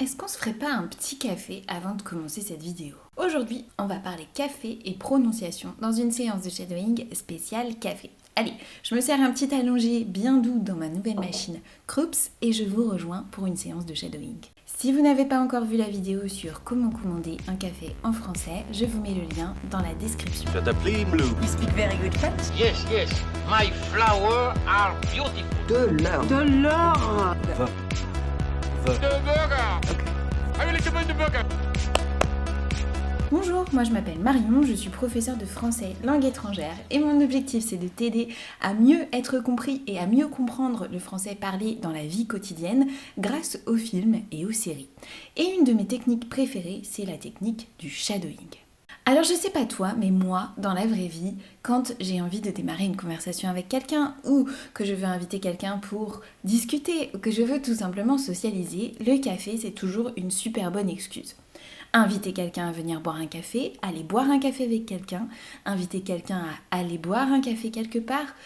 Est-ce qu'on se ferait pas un petit café avant de commencer cette vidéo? Aujourd'hui, on va parler café et prononciation dans une séance de shadowing spéciale café. Allez, je me sers un petit allongé bien doux dans ma nouvelle machine Krups et je vous rejoins pour une séance de shadowing. Si vous n'avez pas encore vu la vidéo sur comment commander un café en français, je vous mets le lien dans la description. Je t'appelle Blue. You speak very good French? Yes, yes. My flowers are beautiful. De l'or. De l'or. The burger. Okay. I will recommend the burger. Bonjour, moi je m'appelle Marion, je suis professeure de français langue étrangère et mon objectif c'est de t'aider à mieux être compris et à mieux comprendre le français parlé dans la vie quotidienne grâce aux films et aux séries. Et une de mes techniques préférées, c'est la technique du shadowing. Alors je sais pas toi, mais moi, dans la vraie vie, quand j'ai envie de démarrer une conversation avec quelqu'un ou que je veux inviter quelqu'un pour discuter ou que je veux tout simplement socialiser, le café c'est toujours une super bonne excuse. Inviter quelqu'un à venir boire un café, aller boire un café avec quelqu'un, inviter quelqu'un à aller boire un café quelque part.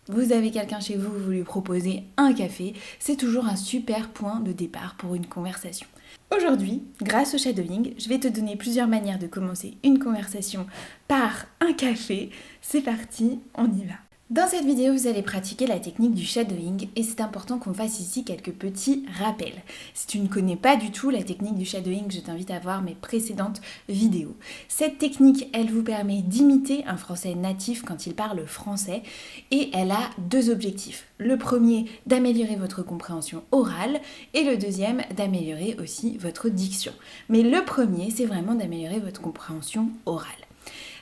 Vous avez quelqu'un chez vous, vous lui proposez un café, c'est toujours un super point de départ pour une conversation. Aujourd'hui, grâce au shadowing, je vais te donner plusieurs manières de commencer une conversation par un café. C'est parti, on y va. Dans cette vidéo, vous allez pratiquer la technique du shadowing et c'est important qu'on fasse ici quelques petits rappels. Si tu ne connais pas du tout la technique du shadowing, je t'invite à voir mes précédentes vidéos. Cette technique, elle vous permet d'imiter un français natif quand il parle français et elle a deux objectifs. Le premier, d'améliorer votre compréhension orale et le deuxième, d'améliorer aussi votre diction. Mais le premier, c'est vraiment d'améliorer votre compréhension orale.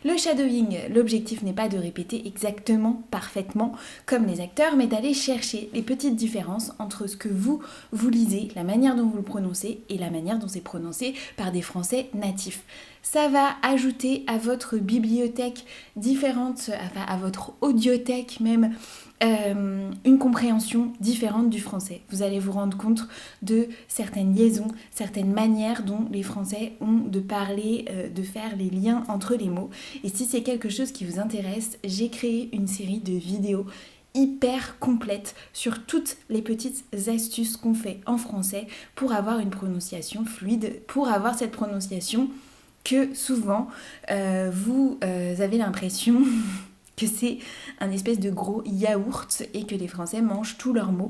Le shadowing, l'objectif n'est pas de répéter exactement, parfaitement comme les acteurs, mais d'aller chercher les petites différences entre ce que vous lisez, la manière dont vous le prononcez et la manière dont c'est prononcé par des Français natifs. Ça va ajouter à votre bibliothèque différente, enfin à votre audiothèque même, une compréhension différente du français. Vous allez vous rendre compte de certaines liaisons, certaines manières dont les Français ont de parler, de faire les liens entre les mots. Et si c'est quelque chose qui vous intéresse, j'ai créé une série de vidéos hyper complète sur toutes les petites astuces qu'on fait en français pour avoir une prononciation fluide, pour avoir cette prononciation que souvent vous avez l'impression que c'est un espèce de gros yaourt et que les Français mangent tous leurs mots.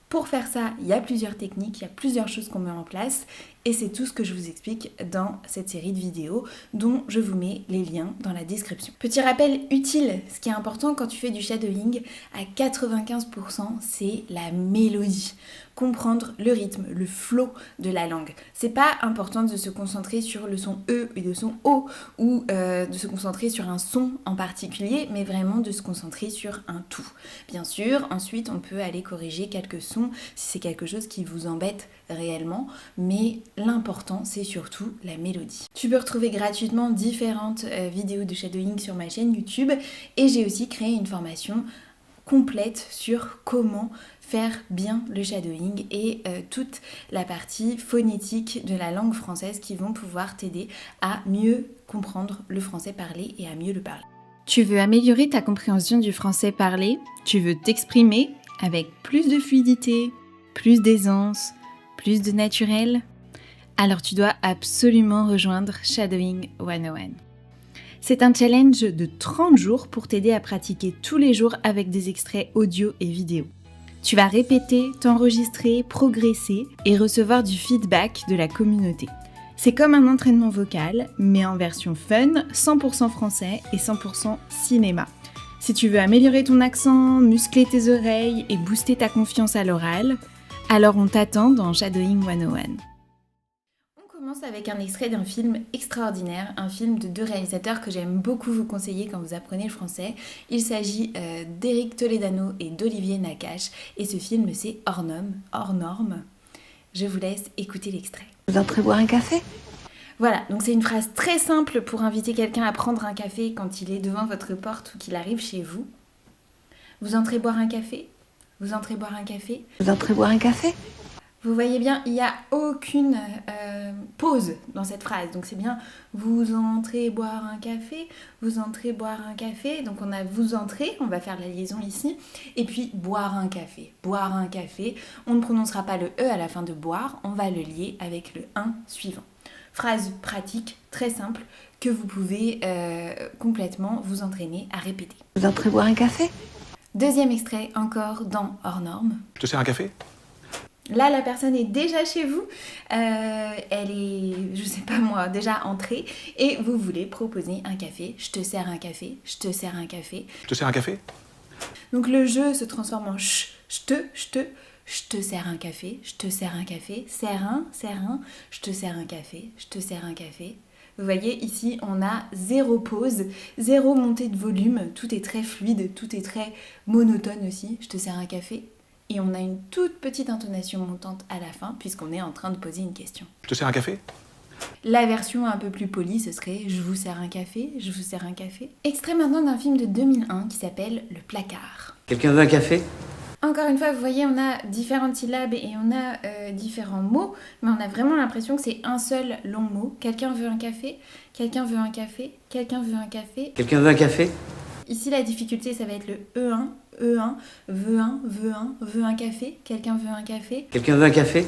Pour faire ça, il y a plusieurs techniques, il y a plusieurs choses qu'on met en place et c'est tout ce que je vous explique dans cette série de vidéos dont je vous mets les liens dans la description. Petit rappel utile, ce qui est important quand tu fais du shadowing, à 95%, c'est la mélodie. Comprendre le rythme, le flow de la langue. C'est pas important de se concentrer sur le son E et le son O ou de se concentrer sur un son en particulier, mais vraiment de se concentrer sur un tout. Bien sûr, ensuite on peut aller corriger quelques sons si c'est quelque chose qui vous embête réellement, mais l'important c'est surtout la mélodie. Tu peux retrouver gratuitement différentes vidéos de shadowing sur ma chaîne YouTube et j'ai aussi créé une formation complète sur comment faire bien le shadowing et toute la partie phonétique de la langue française qui vont pouvoir t'aider à mieux comprendre le français parlé et à mieux le parler. Tu veux améliorer ta compréhension du français parlé? Tu veux t'exprimer avec plus de fluidité, plus d'aisance, plus de naturel? Alors tu dois absolument rejoindre Shadowing 101. C'est un challenge de 30 jours pour t'aider à pratiquer tous les jours avec des extraits audio et vidéo. Tu vas répéter, t'enregistrer, progresser et recevoir du feedback de la communauté. C'est comme un entraînement vocal, mais en version fun, 100% français et 100% cinéma. Si tu veux améliorer ton accent, muscler tes oreilles et booster ta confiance à l'oral, alors on t'attend dans Shadowing 101. On commence avec un extrait d'un film extraordinaire, un film de deux réalisateurs que j'aime beaucoup vous conseiller quand vous apprenez le français. Il s'agit d'Éric Toledano et d'Olivier Nakache et ce film c'est Hors norme. Je vous laisse écouter l'extrait. Vous entrez boire un café? Voilà, donc c'est une phrase très simple pour inviter quelqu'un à prendre un café quand il est devant votre porte ou qu'il arrive chez vous. Vous entrez boire un café? Vous entrez boire un café? Vous entrez boire un café? Vous voyez bien, il n'y a aucune pause dans cette phrase. Donc c'est bien vous entrez boire un café, vous entrez boire un café. Donc on a vous entrez, on va faire la liaison ici. Et puis boire un café. Boire un café. On ne prononcera pas le E à la fin de boire, on va le lier avec le 1 suivant. Phrase pratique, très simple, que vous pouvez complètement vous entraîner à répéter. Vous entrez boire un café? Deuxième extrait, encore dans Hors Normes. Je te sers un café? Là, la personne est déjà chez vous, elle est, je sais pas moi, déjà entrée, et vous voulez proposer un café. Je te sers un café, je te sers un café. Je te sers un café? Donc le jeu se transforme en je te sers un café, je te sers un café, sers un, je te sers un café, je te sers un café. Vous voyez, ici, on a zéro pause, zéro montée de volume, tout est très fluide, tout est très monotone aussi. Je te sers un café. Et on a une toute petite intonation montante à la fin, puisqu'on est en train de poser une question. Je te sers un café? La version un peu plus polie, ce serait « Je vous sers un café, je vous sers un café ». Extrait maintenant d'un film de 2001 qui s'appelle « Le placard ». Quelqu'un veut un café? Encore une fois, vous voyez, on a différentes syllabes et on a différents mots, mais on a vraiment l'impression que c'est un seul long mot. Quelqu'un veut un café, quelqu'un veut un café, quelqu'un veut un café. Quelqu'un veut un café? Ici, la difficulté, ça va être le E1, veut un café, quelqu'un veut un café. Quelqu'un veut un café?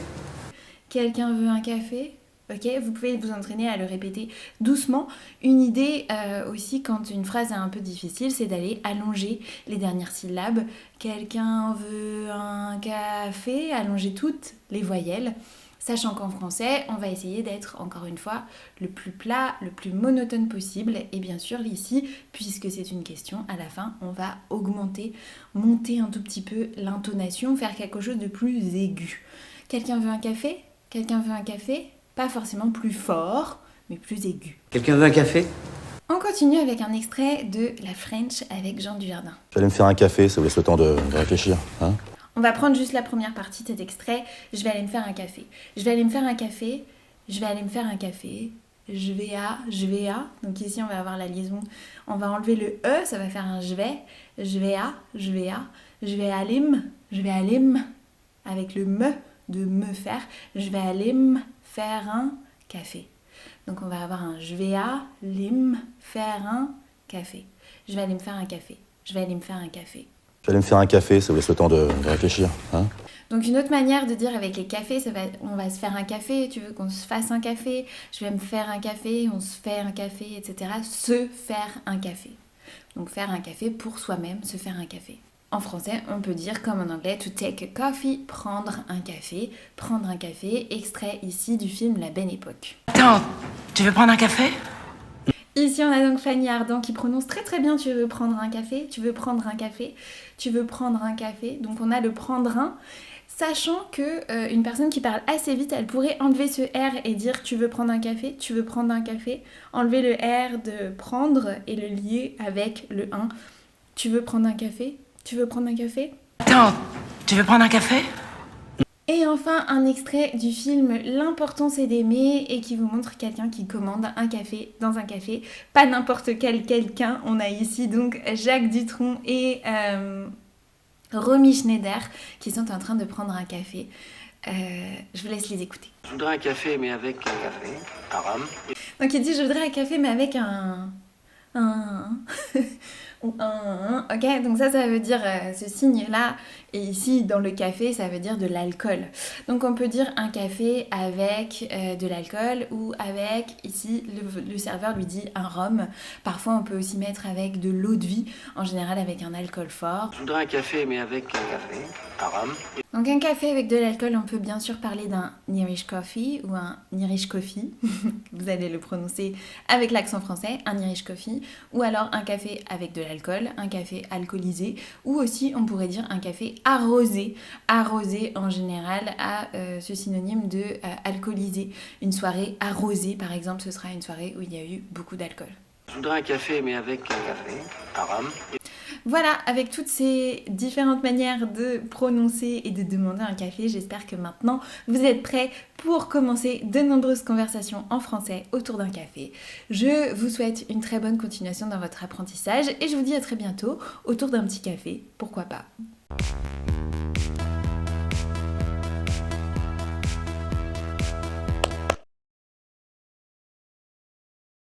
Quelqu'un veut un café. Ok, vous pouvez vous entraîner à le répéter doucement. Une idée aussi quand une phrase est un peu difficile, c'est d'aller allonger les dernières syllabes. Quelqu'un veut un café, allonger toutes les voyelles. Sachant qu'en français, on va essayer d'être, encore une fois, le plus plat, le plus monotone possible. Et bien sûr, ici, puisque c'est une question, à la fin, on va augmenter, monter un tout petit peu l'intonation, faire quelque chose de plus aigu. Quelqu'un veut un café? Quelqu'un veut un café? Pas forcément plus fort, mais plus aigu. Quelqu'un veut un café? On continue avec un extrait de La French avec Jean Dujardin. J'allais me faire un café, ça vous laisse le temps de réfléchir. Hein? On va prendre juste la première partie de cet extrait. Je vais aller me faire un café. Je vais aller me faire un café. Je vais aller me faire un café. Je vais à. Donc ici, on va avoir la liaison. On va enlever le E, ça va faire un je vais. Je vais à. Je vais aller me. Avec le me de me faire. Je vais aller me faire un café. Donc on va avoir un je vais aller me faire un café. Je vais aller me faire un café. Je vais aller me faire un café. J'allais me faire un café, ça vous laisse le temps de réfléchir. Hein? Donc une autre manière de dire avec les cafés, on va se faire un café, tu veux qu'on se fasse un café, je vais me faire un café, on se fait un café, etc. Se faire un café. Donc faire un café pour soi-même, se faire un café. En français, on peut dire comme en anglais, to take a coffee, prendre un café. Prendre un café, extrait ici du film La Belle Époque. Attends, tu veux prendre un café? Ici, on a donc Fanny Ardant qui prononce très très bien « tu veux prendre un café »,« tu veux prendre un café »,« tu veux prendre un café ». Donc on a le « prendre un », sachant que une personne qui parle assez vite, elle pourrait enlever ce R et dire « tu veux prendre un café »,« tu veux prendre un café », enlever le R de « prendre » et le lier avec le 1. « Tu veux prendre un café »,« tu veux prendre un café ». Attends, tu veux prendre un café? Et enfin, un extrait du film L'important c'est d'aimer et qui vous montre quelqu'un qui commande un café dans un café. Pas n'importe quel quelqu'un. On a ici donc Jacques Dutronc et Romy Schneider qui sont en train de prendre un café. Je vous laisse les écouter. Je voudrais un café, mais avec un café, un rhum. Donc il dit je voudrais un café mais avec ok, donc ça veut dire ce signe-là, et ici dans le café, ça veut dire de l'alcool. Donc on peut dire un café avec de l'alcool, ou avec, ici, le serveur lui dit un rhum. Parfois on peut aussi mettre avec de l'eau de vie, en général avec un alcool fort. Je voudrais un café, mais avec un café, un rhum. Donc un café avec de l'alcool, on peut bien sûr parler d'un Irish coffee ou un Irish coffee. Vous allez le prononcer avec l'accent français, un Irish coffee. Ou alors un café avec de l'alcool, un café alcoolisé. Ou aussi on pourrait dire un café arrosé. Arrosé en général a ce synonyme de alcoolisé. Une soirée arrosée par exemple, ce sera une soirée où il y a eu beaucoup d'alcool. Je voudrais un café, mais avec un café, un rhum. Voilà, avec toutes ces différentes manières de prononcer et de demander un café, j'espère que maintenant vous êtes prêts pour commencer de nombreuses conversations en français autour d'un café. Je vous souhaite une très bonne continuation dans votre apprentissage et je vous dis à très bientôt autour d'un petit café, pourquoi pas.